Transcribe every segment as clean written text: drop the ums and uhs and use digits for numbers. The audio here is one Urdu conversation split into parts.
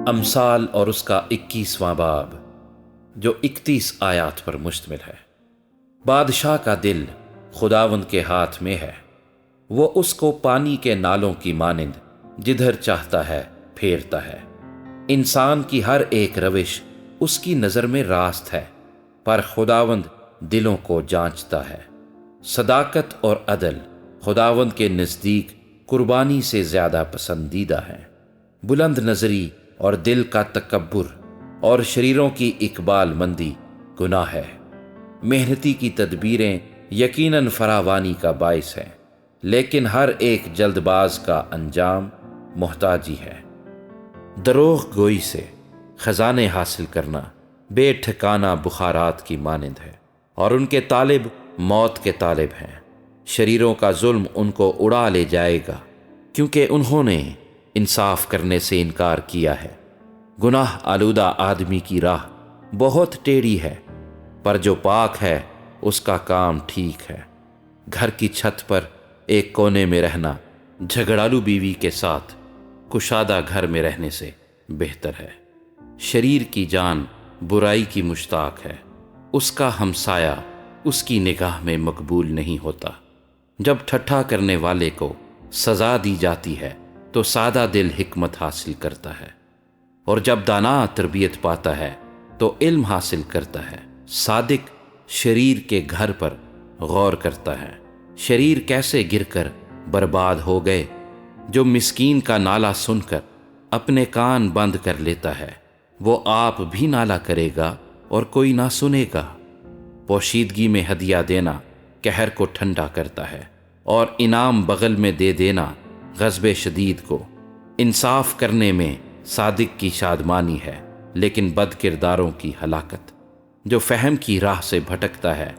امثال اور اس کا 21واں باب جو 31 آیات پر مشتمل ہے۔ بادشاہ کا دل خداوند کے ہاتھ میں ہے، وہ اس کو پانی کے نالوں کی مانند جدھر چاہتا ہے پھیرتا ہے۔ انسان کی ہر ایک روش اس کی نظر میں راست ہے، پر خداوند دلوں کو جانچتا ہے۔ صداقت اور عدل خداوند کے نزدیک قربانی سے زیادہ پسندیدہ ہے۔ بلند نظری اور دل کا تکبر اور شریروں کی اقبال مندی گناہ ہے۔ محنتی کی تدبیریں یقیناً فراوانی کا باعث ہیں، لیکن ہر ایک جلد باز کا انجام محتاجی ہے۔ دروغ گوئی سے خزانے حاصل کرنا بے ٹھکانہ بخارات کی مانند ہے، اور ان کے طالب موت کے طالب ہیں۔ شریروں کا ظلم ان کو اڑا لے جائے گا، کیونکہ انہوں نے انصاف کرنے سے انکار کیا ہے۔ گناہ آلودہ آدمی کی راہ بہت ٹیڑھی ہے، پر جو پاک ہے اس کا کام ٹھیک ہے۔ گھر کی چھت پر ایک کونے میں رہنا جھگڑالو بیوی کے ساتھ کشادہ گھر میں رہنے سے بہتر ہے۔ شریر کی جان برائی کی مشتاق ہے، اس کا ہمسایہ اس کی نگاہ میں مقبول نہیں ہوتا۔ جب ٹھٹھا کرنے والے کو سزا دی جاتی ہے تو سادہ دل حکمت حاصل کرتا ہے، اور جب دانا تربیت پاتا ہے تو علم حاصل کرتا ہے۔ صادق شریر کے گھر پر غور کرتا ہے، شریر کیسے گر کر برباد ہو گئے۔ جو مسکین کا نالہ سن کر اپنے کان بند کر لیتا ہے، وہ آپ بھی نالہ کرے گا اور کوئی نہ سنے گا۔ پوشیدگی میں ہدیہ دینا قہر کو ٹھنڈا کرتا ہے، اور انعام بغل میں دے دینا غضب شدید کو۔ انصاف کرنے میں صادق کی شادمانی ہے، لیکن بد کرداروں کی ہلاکت۔ جو فہم کی راہ سے بھٹکتا ہے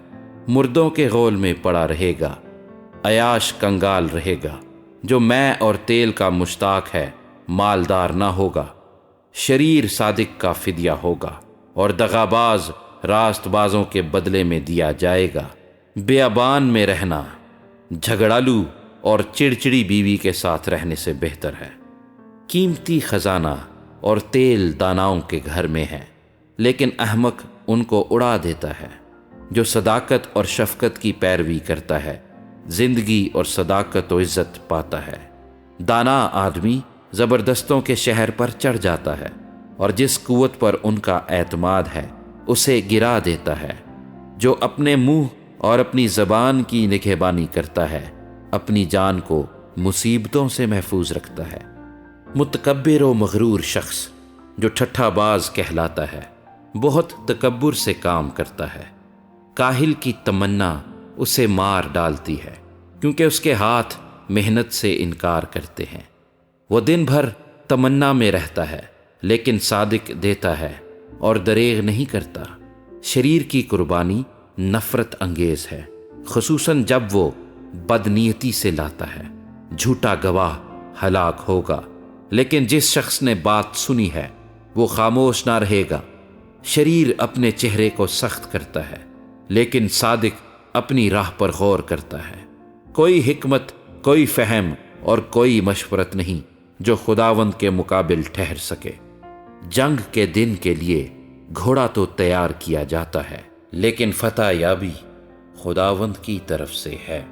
مردوں کے غول میں پڑا رہے گا، عیاش کنگال رہے گا۔ جو میں اور تیل کا مشتاق ہے مالدار نہ ہوگا۔ شریر صادق کا فدیہ ہوگا، اور دغاباز راست بازوں کے بدلے میں دیا جائے گا۔ بیابان میں رہنا جھگڑالو اور چڑچڑی بیوی کے ساتھ رہنے سے بہتر ہے۔ قیمتی خزانہ اور تیل داناؤں کے گھر میں ہے، لیکن احمق ان کو اڑا دیتا ہے۔ جو صداقت اور شفقت کی پیروی کرتا ہے زندگی اور صداقت و عزت پاتا ہے۔ دانا آدمی زبردستوں کے شہر پر چڑھ جاتا ہے، اور جس قوت پر ان کا اعتماد ہے اسے گرا دیتا ہے۔ جو اپنے منہ اور اپنی زبان کی نگہبانی کرتا ہے اپنی جان کو مصیبتوں سے محفوظ رکھتا ہے۔ متکبر و مغرور شخص جو ٹھٹھا باز کہلاتا ہے بہت تکبر سے کام کرتا ہے۔ کاہل کی تمنا اسے مار ڈالتی ہے، کیونکہ اس کے ہاتھ محنت سے انکار کرتے ہیں۔ وہ دن بھر تمنا میں رہتا ہے، لیکن صادق دیتا ہے اور دریغ نہیں کرتا۔ شریر کی قربانی نفرت انگیز ہے، خصوصاً جب وہ بدنیتی سے لاتا ہے۔ جھوٹا گواہ ہلاک ہوگا، لیکن جس شخص نے بات سنی ہے وہ خاموش نہ رہے گا۔ شریر اپنے چہرے کو سخت کرتا ہے، لیکن صادق اپنی راہ پر غور کرتا ہے۔ کوئی حکمت، کوئی فہم اور کوئی مشورت نہیں جو خداوند کے مقابل ٹھہر سکے۔ جنگ کے دن کے لیے گھوڑا تو تیار کیا جاتا ہے، لیکن فتح یابی خداوند کی طرف سے ہے۔